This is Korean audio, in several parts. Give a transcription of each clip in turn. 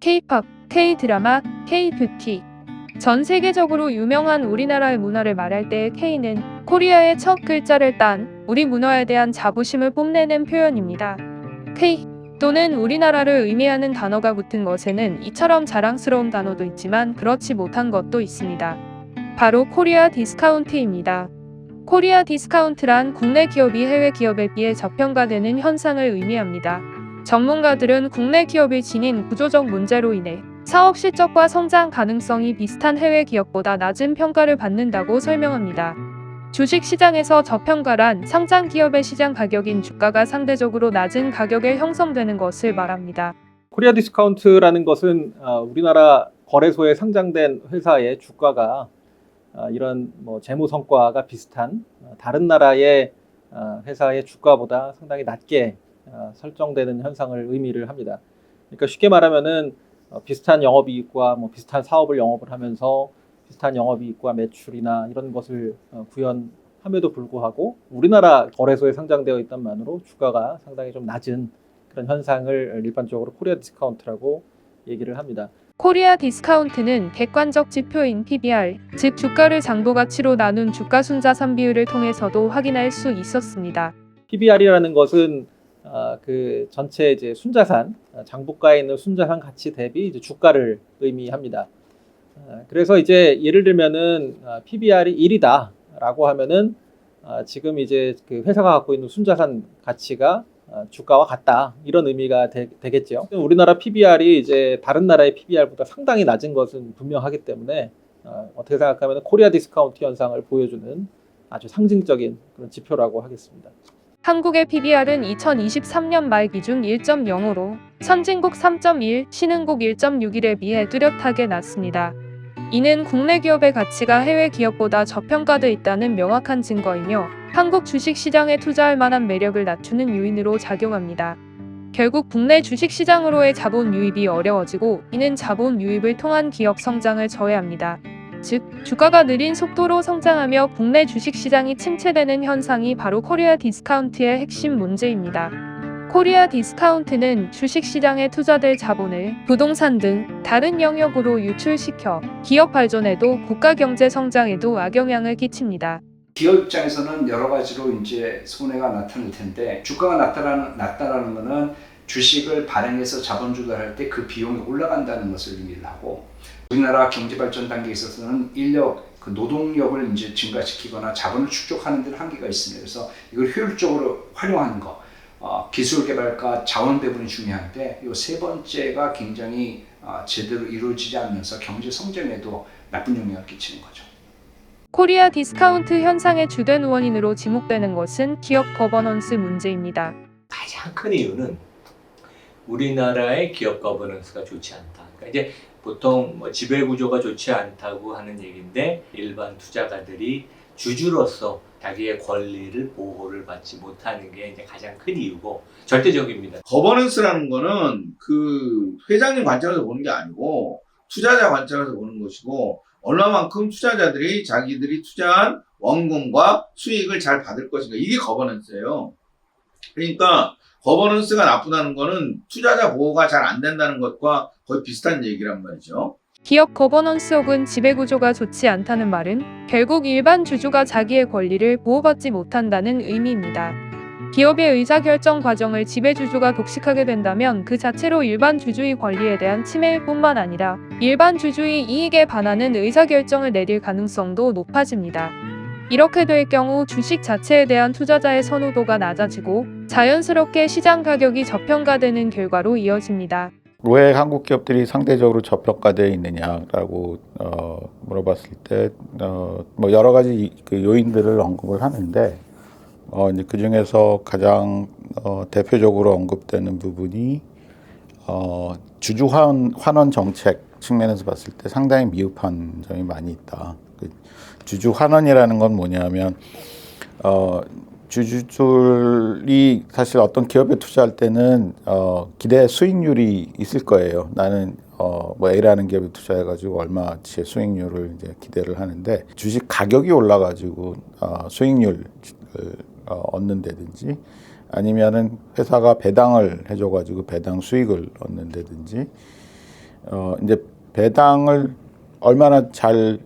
K-팝, K-드라마, K-뷰티. 전 세계적으로 유명한 우리나라의 문화를 말할 때 K는 코리아의 첫 글자를 딴 우리 문화에 대한 자부심을 뽐내는 표현입니다. K 또는 우리나라를 의미하는 단어가 붙은 것에는 이처럼 자랑스러운 단어도 있지만 그렇지 못한 것도 있습니다. 바로 코리아 디스카운트입니다. 코리아 디스카운트란 국내 기업이 해외 기업에 비해 저평가되는 현상을 의미합니다. 전문가들은 국내 기업이 지닌 구조적 문제로 인해 사업 실적과 성장 가능성이 비슷한 해외 기업보다 낮은 평가를 받는다고 설명합니다. 주식 시장에서 저평가란 상장 기업의 시장 가격인 주가가 상대적으로 낮은 가격에 형성되는 것을 말합니다. 코리아 디스카운트라는 것은 우리나라 거래소에 상장된 회사의 주가가 이런 재무 성과가 비슷한 다른 나라의 회사의 주가보다 상당히 낮게 설정되는 현상을 의미를 합니다. 그러니까 쉽게 말하면은 비슷한 영업이익과 비슷한 사업을 영업을 하면서 비슷한 영업이익과 매출이나 이런 것을 구현함에도 불구하고 우리나라 거래소에 상장되어 있단만으로 주가가 상당히 좀 낮은 그런 현상을 일반적으로 코리아 디스카운트라고 얘기를 합니다. 코리아 디스카운트는 객관적 지표인 PBR, 즉 주가를 장부 가치로 나눈 주가 순자산 비율을 통해서도 확인할 수 있었습니다. PBR이라는 것은 그 전체 이제 순자산, 장부가에 있는 순자산 가치 대비 이제 주가를 의미합니다. 그래서 이제 예를 들면은 PBR이 1이다라고 하면은 지금 이제 그 회사가 갖고 있는 순자산 가치가 주가와 같다 이런 의미가 되겠죠. 우리나라 PBR이 이제 다른 나라의 PBR보다 상당히 낮은 것은 분명하기 때문에 어떻게 생각하면 코리아 디스카운트 현상을 보여주는 아주 상징적인 그런 지표라고 하겠습니다. 한국의 PBR은 2023년 말 기준 1.05로 선진국 3.1, 신흥국 1.61에 비해 뚜렷하게 낮습니다. 이는 국내 기업의 가치가 해외 기업보다 저평가돼 있다는 명확한 증거이며 한국 주식시장에 투자할 만한 매력을 낮추는 요인으로 작용합니다. 결국 국내 주식시장으로의 자본 유입이 어려워지고 이는 자본 유입을 통한 기업 성장을 저해합니다. 즉, 주가가 느린 속도로 성장하며 국내 주식시장이 침체되는 현상이 바로 코리아 디스카운트의 핵심 문제입니다. 코리아 디스카운트는 주식시장에 투자될 자본을 부동산 등 다른 영역으로 유출시켜 기업 발전에도 국가 경제 성장에도 악영향을 끼칩니다. 기업 입장에서는 여러 가지로 이제 손해가 나타날 텐데 주가가 낮다라는 것은 주식을 발행해서 자본 조달할 때 그 비용이 올라간다는 것을 의미를 하고 우리나라 경제 발전 단계에 있어서는 인력, 그 노동력을 이제 증가시키거나 자본을 축적하는 데는 한계가 있습니다. 그래서 이걸 효율적으로 활용하는 것, 기술 개발과 자원 배분이 중요한데 이 세 번째가 굉장히 제대로 이루어지지 않으면서 경제 성장에도 나쁜 영향을 끼치는 거죠. 코리아 디스카운트 현상의 주된 원인으로 지목되는 것은 기업 거버넌스 문제입니다. 가장 큰 이유는 우리나라의 기업 거버넌스가 좋지 않다. 그러니까 이제 보통 지배 구조가 좋지 않다고 하는 얘기인데 일반 투자가들이 주주로서 자기의 권리를 보호를 받지 못하는 게 이제 가장 큰 이유고 절대적입니다. 거버넌스라는 거는 그 회장님 관점에서 보는 게 아니고 투자자 관점에서 보는 것이고 얼마만큼 투자자들이 자기들이 투자한 원금과 수익을 잘 받을 것인가 이게 거버넌스예요. 그러니까 거버넌스가 나쁘다는 거는 투자자 보호가 잘 안 된다는 것과 거의 비슷한 얘기란 말이죠. 기업 거버넌스 혹은 지배구조가 좋지 않다는 말은 결국 일반 주주가 자기의 권리를 보호받지 못한다는 의미입니다. 기업의 의사결정 과정을 지배주주가 독식하게 된다면 그 자체로 일반 주주의 권리에 대한 침해일 뿐만 아니라 일반 주주의 이익에 반하는 의사결정을 내릴 가능성도 높아집니다. 이렇게 될 경우 주식 자체에 대한 투자자의 선호도가 낮아지고 자연스럽게 시장 가격이 저평가되는 결과로 이어집니다. 왜 한국 기업들이 상대적으로 저평가되어 있느냐라고 물어봤을 때 여러 가지 그 요인들을 언급을 하는데 이제 그 중에서 가장 대표적으로 언급되는 부분이 주주 환원 정책 측면에서 봤을 때 상당히 미흡한 점이 많이 있다. 그 주주 환원이라는 건 뭐냐면 주주들이 사실 어떤 기업에 투자할 때는 기대 수익률이 있을 거예요. 나는 A라는 기업에 투자해가지고 얼마치의 수익률을 이제 기대를 하는데 주식 가격이 올라가지고 수익률을 얻는다든지 아니면은 회사가 배당을 해줘가지고 배당 수익을 얻는다든지 이제 배당을 얼마나 잘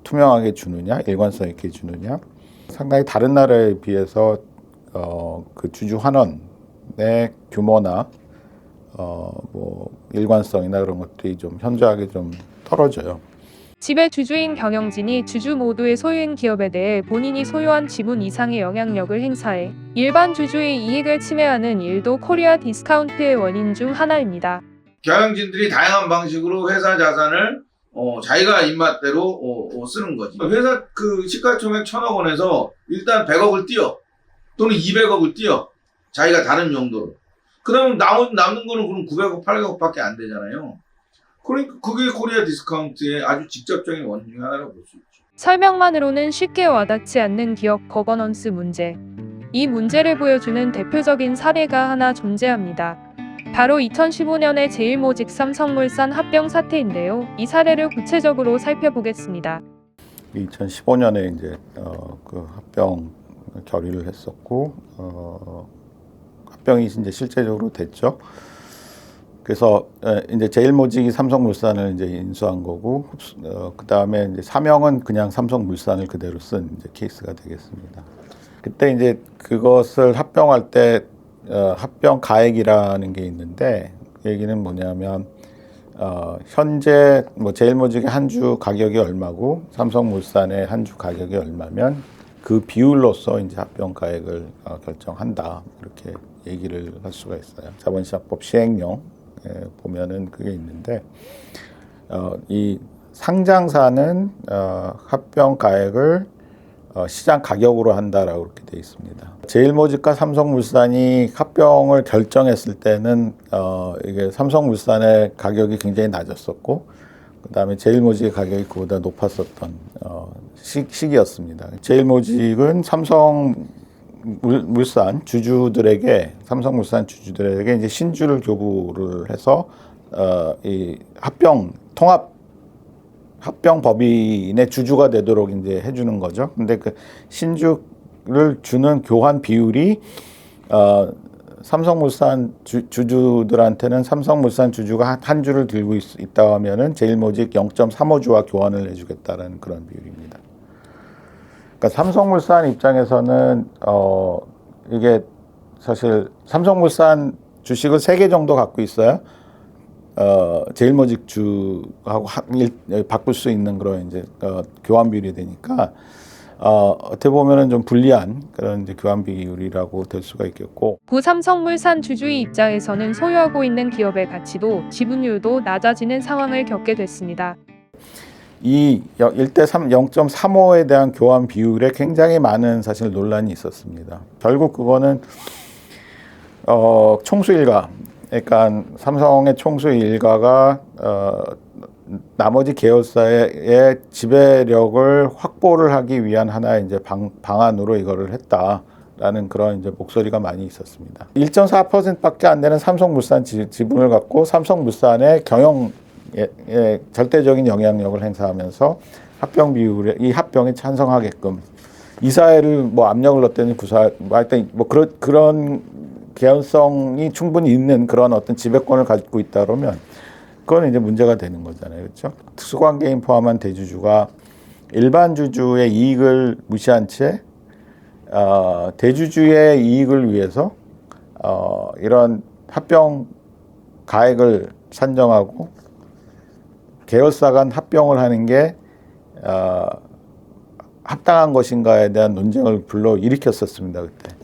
투명하게 주느냐, 일관성 있게 주느냐, 상당히 다른 나라에 비해서 그 주주 환원의 규모나 뭐 일관성이나 그런 것들이 좀 현저하게 좀 떨어져요. 지배 주주인 경영진이 주주 모두의 소유인 기업에 대해 본인이 소유한 지분 이상의 영향력을 행사해 일반 주주의 이익을 침해하는 일도 코리아 디스카운트의 원인 중 하나입니다. 경영진들이 다양한 방식으로 회사 자산을 자기가 입맛대로 쓰는 거지. 회사 그 시가총액 1,000억 원에서 일단 100억을 띄어 또는 200억을 띄어 자기가 다른 용도로. 그러면 남는 거는 그럼 900억, 800억밖에 안 되잖아요. 그러니까 그게 코리아 디스카운트의 아주 직접적인 원인 중 하나라고 볼 수 있죠. 설명만으로는 쉽게 와닿지 않는 기업 거버넌스 문제. 이 문제를 보여주는 대표적인 사례가 하나 존재합니다. 바로 2015년의 제일모직 삼성물산 합병 사태인데요. 이 사례를 구체적으로 살펴보겠습니다. 2015년에 이제 그 합병 결의를 했었고 합병이 이제 실제적으로 됐죠. 그래서 이제 제일모직이 삼성물산을 이제 인수한 거고 그 다음에 이제 사명은 그냥 삼성물산을 그대로 쓴 이제 케이스가 되겠습니다. 그때 이제 그것을 합병할 때 합병 가액이라는 게 있는데 그 얘기는 뭐냐면 현재 뭐 제일모직의 한 주 가격이 얼마고 삼성물산의 한 주 가격이 얼마면 그 비율로서 이제 합병 가액을 결정한다 이렇게 얘기를 할 수가 있어요. 자본시장법 시행령 보면은 그게 있는데 이 상장사는 합병 가액을 시장 가격으로 한다라고 그렇게 돼 있습니다. 제일모직과 삼성물산이 합병을 결정했을 때는 이게 삼성물산의 가격이 굉장히 낮았었고 그다음에 제일모직의 가격이 그보다 높았었던 시기였습니다. 제일모직은 삼성물산 주주들에게 삼성물산 주주들에게 이제 신주를 교부를 해서 이 합병 법인의 주주가 되도록 이제 해주는 거죠. 근데 그 신주를 주는 교환 비율이 삼성물산 주주들한테는 삼성물산 주주가 한 주를 들고 있다 하면은 제일모직 0.35주와 교환을 해주겠다라는 그런 비율입니다. 그러니까 삼성물산 입장에서는 이게 사실 삼성물산 주식을 3개 정도 갖고 있어요. 제일모직 주하고 바꿀 수 있는 그런 이제 교환 비율이 되니까 어떻게 보면은 좀 불리한 그런 이제 교환 비율이라고 될 수가 있겠고. 구삼성물산 주주의 입장에서는 소유하고 있는 기업의 가치도 지분율도 낮아지는 상황을 겪게 됐습니다. 이 1대3 0.35에 대한 교환 비율에 굉장히 많은 사실 논란이 있었습니다. 결국 그거는 총수 일가, 그러니까 삼성의 총수 일가가 나머지 계열사의 지배력을 확보를 하기 위한 하나의 이제 방안으로 이거를 했다라는 그런 이제 목소리가 많이 있었습니다. 1.4%밖에 안 되는 삼성물산 지분을 갖고 삼성물산의 경영에 절대적인 영향력을 행사하면서 이 합병에 찬성하게끔 이사회를 뭐 압력을 넣었더니 하여튼 뭐 그런 개연성이 충분히 있는 그런 어떤 지배권을 가지고 있다 그러면 그건 이제 문제가 되는 거잖아요. 그렇죠? 특수관계인 포함한 대주주가 일반 주주의 이익을 무시한 채 대주주의 이익을 위해서 이런 합병 가액을 산정하고 계열사 간 합병을 하는 게 합당한 것인가에 대한 논쟁을 불러일으켰었습니다. 그때.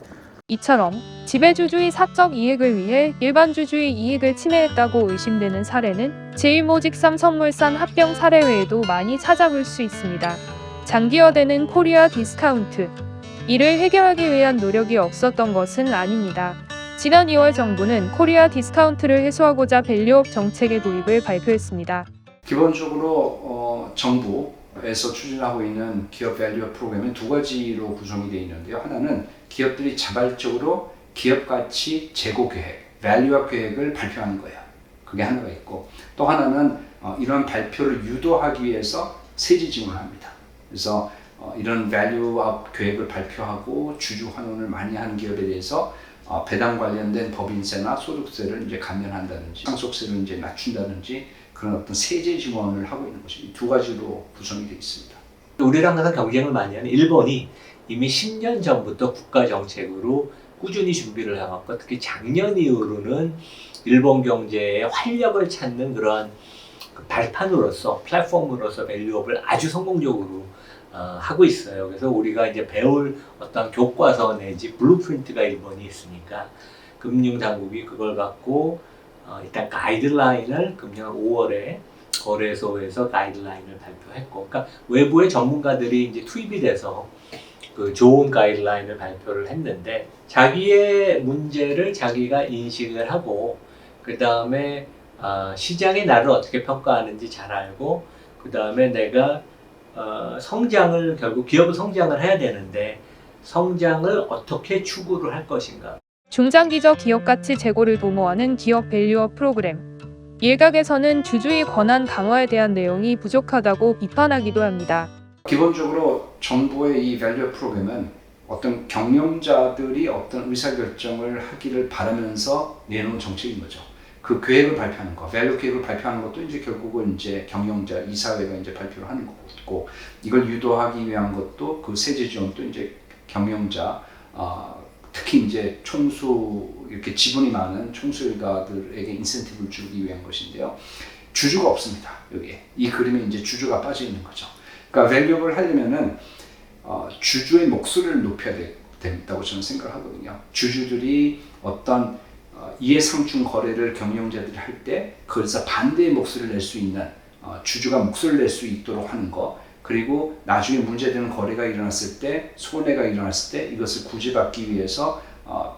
이처럼 지배주주의 사적 이익을 위해 일반 주주의 이익을 침해했다고 의심되는 사례는 제일모직 삼성물산 합병 사례 외에도 많이 찾아볼 수 있습니다. 장기화되는 코리아 디스카운트. 이를 해결하기 위한 노력이 없었던 것은 아닙니다. 지난 2월 정부는 코리아 디스카운트를 해소하고자 밸류업 정책의 도입을 발표했습니다. 기본적으로 정부에서 추진하고 있는 기업 밸류업 프로그램은 2가지로 구성이 되어 있는데요. 하나는 기업들이 자발적으로 기업 가치 제고 계획, 밸류업 계획을 발표하는 거예요. 그게 하나가 있고 또 하나는 이런 발표를 유도하기 위해서 세지 지원을 합니다. 그래서 이런 밸류업 계획을 발표하고 주주 환원을 많이 하는 기업에 대해서 배당 관련된 법인세나 소득세를 이제 감면한다든지 상속세를 이제 낮춘다든지 그런 어떤 세제 지원을 하고 있는 것이 이 두 가지로 구성이 되어 있습니다. 우리랑 항상 경쟁을 많이 하는 일본이 이미 10년 전부터 국가 정책으로 꾸준히 준비를 해왔고 특히 작년 이후로는 일본 경제의 활력을 찾는 그런 그 발판으로서 플랫폼으로서 밸류업을 아주 성공적으로 하고 있어요. 그래서 우리가 이제 배울 어떤 교과서 내지 블루프린트가 일본이 있으니까 금융당국이 그걸 갖고 일단 가이드라인을 금년 5월에 거래소에서 가이드라인을 발표했고, 그러니까 외부의 전문가들이 이제 투입이 돼서 그 좋은 가이드라인을 발표를 했는데 자기의 문제를 자기가 인식을 하고 그 다음에 시장이 나를 어떻게 평가하는지 잘 알고 그 다음에 내가 성장을 결국 기업은 성장을 해야 되는데 성장을 어떻게 추구를 할 것인가. 중장기적 기업 가치 제고를 도모하는 기업 밸류업 프로그램. 일각에서는 주주의 권한 강화에 대한 내용이 부족하다고 비판하기도 합니다. 기본적으로 정부의 이 밸류 프로그램은 어떤 경영자들이 어떤 의사결정을 하기를 바라면서 내놓은 정책인 거죠. 그 계획을 발표하는 거, 밸류 계획을 발표하는 것도 이제 결국은 이제 경영자, 이사회가 이제 발표를 하는 거고, 이걸 유도하기 위한 것도 그 세제 지원도 이제 경영자, 특히 이제 이렇게 지분이 많은 총수 일가들에게 인센티브를 주기 위한 것인데요. 주주가 없습니다. 여기에 이 그림에 이제 주주가 빠져 있는 거죠. 그러니까 밸류업을 하려면은 주주의 목소리를 높여야 된다고 저는 생각을 하거든요. 주주들이 어떤 이해상충 거래를 경영자들이 할 때 그래서 반대의 목소리를 낼 수 있는 주주가 목소리를 낼 수 있도록 하는 거, 그리고 나중에 문제되는 거래가 일어났을 때, 손해가 일어났을 때 이것을 구제받기 위해서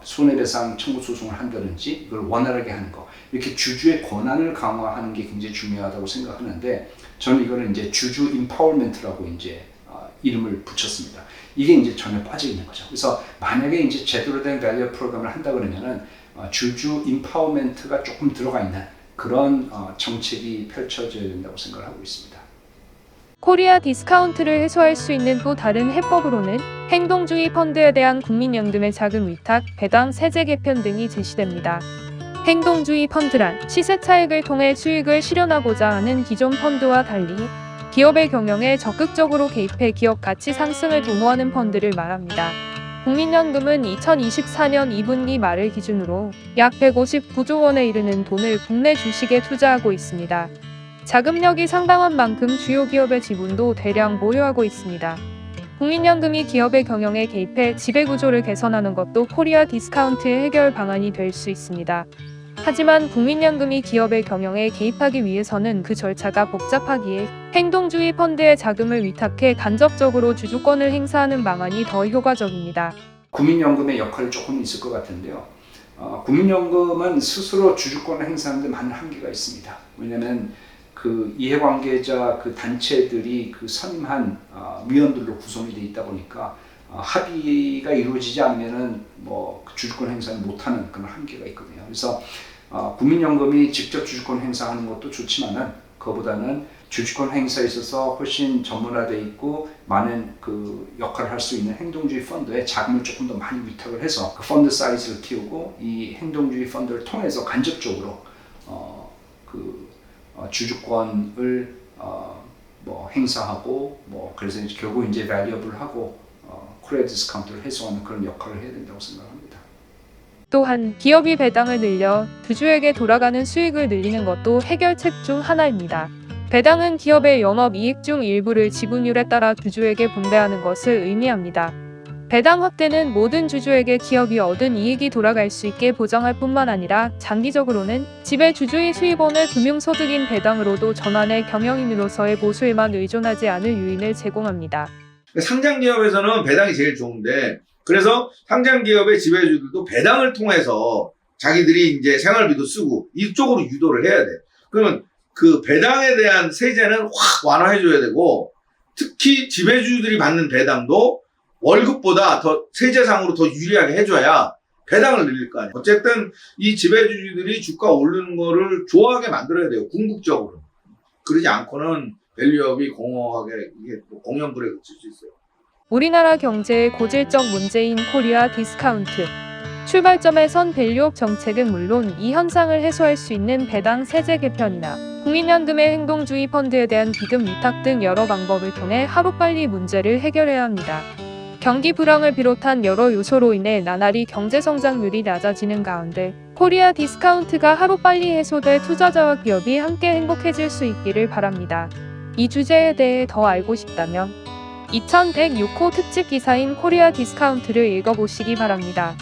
손해배상 청구 소송을 한다든지 이걸 원활하게 하는 거, 이렇게 주주의 권한을 강화하는 게 굉장히 중요하다고 생각하는데, 저는 이거는 이제 주주 임파워먼트라고 이제 이름을 붙였습니다. 이게 이제 전혀 빠져 있는 거죠. 그래서 만약에 이제 제대로 된 밸류 프로그램을 한다 그러면은 주주 임파워먼트가 조금 들어가 있는 그런 정책이 펼쳐져야 된다고 생각을 하고 있습니다. 코리아 디스카운트를 해소할 수 있는 또 다른 해법으로는 행동주의 펀드에 대한 국민연금의 자금 위탁, 배당, 세제 개편 등이 제시됩니다. 행동주의 펀드란 시세 차익을 통해 수익을 실현하고자 하는 기존 펀드와 달리 기업의 경영에 적극적으로 개입해 기업 가치 상승을 도모하는 펀드를 말합니다. 국민연금은 2024년 2분기 말을 기준으로 약 159조 원에 이르는 돈을 국내 주식에 투자하고 있습니다. 자금력이 상당한 만큼 주요 기업의 지분도 대량 보유하고 있습니다. 국민연금이 기업의 경영에 개입해 지배구조를 개선하는 것도 코리아 디스카운트의 해결 방안이 될 수 있습니다. 하지만 국민연금이 기업의 경영에 개입하기 위해서는 그 절차가 복잡하기에 행동주의 펀드에 자금을 위탁해 간접적으로 주주권을 행사하는 방안이 더 효과적입니다. 국민연금의 역할이 조금 있을 것 같은데요. 국민연금은 스스로 주주권을 행사하는 데 많은 한계가 있습니다. 왜냐하면 그 이해관계자 그 단체들이 그 선임한 위원들로 구성이 돼 있다 보니까 합의가 이루어지지 않으면은 뭐 주주권 행사를 못하는 그런 한계가 있거든요. 그래서 국민연금이 직접 주주권 행사하는 것도 좋지만은 그거보다는 주주권 행사에 있어서 훨씬 전문화되어 있고 많은 그 역할을 할 수 있는 행동주의 펀드에 자금을 조금 더 많이 위탁을 해서 그 펀드 사이즈를 키우고 이 행동주의 펀드를 통해서 간접적으로 주주권을 뭐 행사하고 뭐 그래서 이제 결국 이제 밸류업을 하고 코리아 디스카운트를 해소하는 그런 역할을 해야 된다고 생각합니다. 또한 기업이 배당을 늘려 주주에게 돌아가는 수익을 늘리는 것도 해결책 중 하나입니다. 배당은 기업의 영업이익 중 일부를 지분율에 따라 주주에게 분배하는 것을 의미합니다. 배당 확대는 모든 주주에게 기업이 얻은 이익이 돌아갈 수 있게 보장할 뿐만 아니라 장기적으로는 지배주주의 수입원을 금융소득인 배당으로도 전환해 경영인으로서의 보수에만 의존하지 않을 요인을 제공합니다. 상장기업에서는 배당이 제일 좋은데, 그래서 상장기업의 지배주들도 배당을 통해서 자기들이 이제 생활비도 쓰고 이쪽으로 유도를 해야 돼. 그러면 그 배당에 대한 세제는 확 완화해줘야 되고, 특히 지배주들이 받는 배당도 월급보다 더 세제상으로 더 유리하게 해줘야 배당을 늘릴 거 아니에요. 어쨌든 이 지배주들이 주가 오르는 거를 좋아하게 만들어야 돼요. 궁극적으로. 그러지 않고는 밸류업이 공허하게 이게 공연불에 그칠 수 있어요. 우리나라 경제의 고질적 문제인 코리아 디스카운트. 출발점에 선 밸류업 정책은 물론 이 현상을 해소할 수 있는 배당 세제 개편이나 국민연금의 행동주의 펀드에 대한 기금 위탁 등 여러 방법을 통해 하루빨리 문제를 해결해야 합니다. 경기 불황을 비롯한 여러 요소로 인해 나날이 경제 성장률이 낮아지는 가운데 코리아 디스카운트가 하루빨리 해소돼 투자자와 기업이 함께 행복해질 수 있기를 바랍니다. 이 주제에 대해 더 알고 싶다면 2106호 특집 기사인 코리아 디스카운트를 읽어보시기 바랍니다.